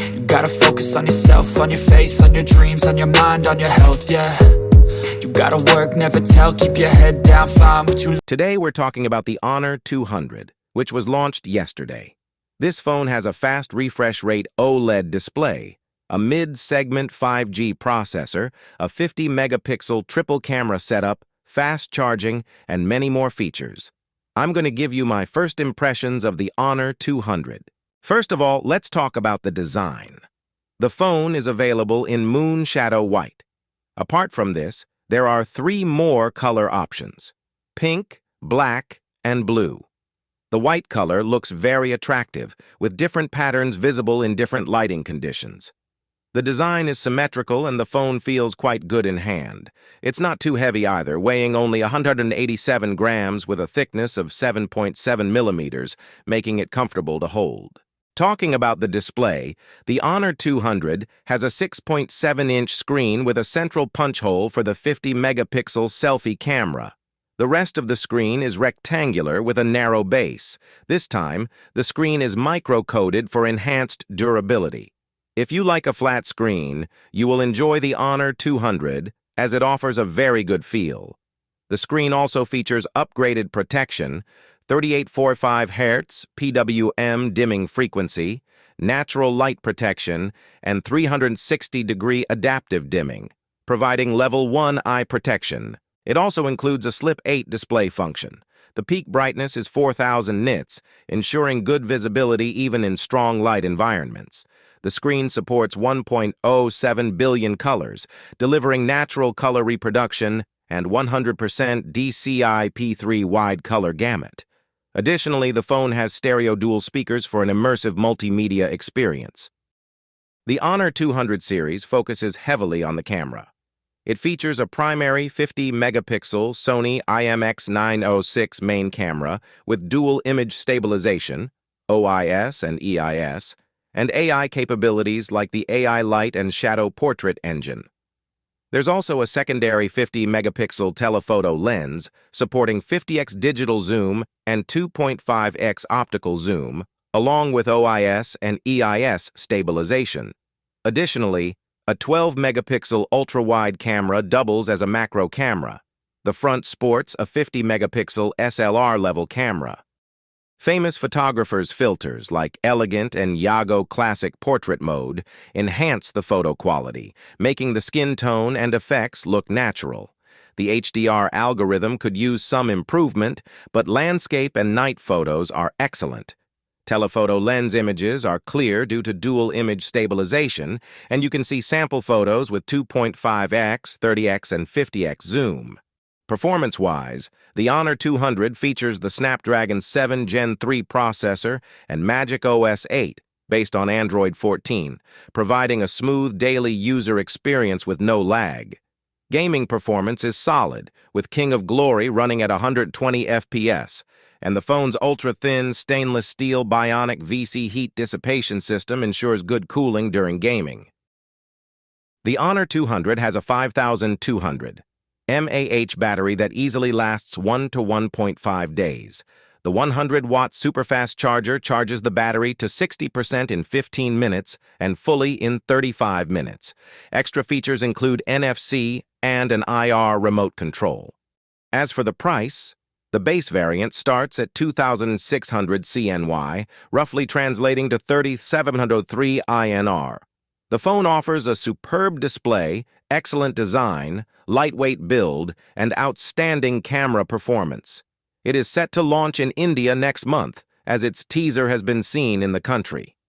You gotta focus on yourself, on your faith, on your dreams, on your mind, on your health, yeah. You gotta work, never tell, keep your head down, find what you... Today we're talking about the Honor 200, which was launched yesterday. This phone has a fast refresh rate OLED display, a mid-segment 5G processor, a 50-megapixel triple camera setup, fast charging, and many more features. I'm going to give you my first impressions of the Honor 200. First of all, let's talk about the design. The phone is available in Moon Shadow White. Apart from this, there are 3 more color options: pink, black, and blue. The white color looks very attractive, with different patterns visible in different lighting conditions. The design is symmetrical and the phone feels quite good in hand. It's not too heavy either, weighing only 187 grams with a thickness of 7.7 millimeters, making it comfortable to hold. Talking about the display, the Honor 200 has a 6.7-inch screen with a central punch hole for the 50-megapixel selfie camera. The rest of the screen is rectangular with a narrow base. This time, the screen is micro-coated for enhanced durability. If you like a flat screen, you will enjoy the Honor 200 as it offers a very good feel. The screen also features upgraded protection, 3845 Hz PWM dimming frequency, natural light protection, and 360-degree adaptive dimming, providing level 1 eye protection. It also includes a Slip 8 display function. The peak brightness is 4000 nits, ensuring good visibility even in strong light environments. The screen supports 1.07 billion colors, delivering natural color reproduction and 100% DCI-P3 wide color gamut. Additionally, the phone has stereo dual speakers for an immersive multimedia experience. The Honor 200 series focuses heavily on the camera. It features a primary 50-megapixel Sony IMX906 main camera with dual image stabilization, OIS and EIS, and AI capabilities like the AI Light and Shadow Portrait engine. There's also a secondary 50-megapixel telephoto lens supporting 50x digital zoom and 2.5x optical zoom, along with OIS and EIS stabilization. Additionally, a 12-megapixel ultra-wide camera doubles as a macro camera. The front sports a 50-megapixel SLR-level camera. Famous photographers' filters like Elegant and Yago Classic Portrait Mode enhance the photo quality, making the skin tone and effects look natural. The HDR algorithm could use some improvement, but landscape and night photos are excellent. Telephoto lens images are clear due to dual image stabilization, and you can see sample photos with 2.5x, 30x, and 50x zoom. Performance-wise, the Honor 200 features the Snapdragon 7 Gen 3 processor and Magic OS 8, based on Android 14, providing a smooth daily user experience with no lag. Gaming performance is solid, with King of Glory running at 120 FPS, and the phone's ultra-thin stainless steel Bionic VC heat dissipation system ensures good cooling during gaming. The Honor 200 has a 5200 mAh battery that easily lasts 1 to 1.5 days. The 100-watt superfast charger charges the battery to 60% in 15 minutes and fully in 35 minutes. Extra features include NFC and an IR remote control. As for the price, the base variant starts at 2,600 CNY, roughly translating to 3,703 INR. The phone offers a superb display, excellent design, lightweight build, and outstanding camera performance. It is set to launch in India next month, as its teaser has been seen in the country.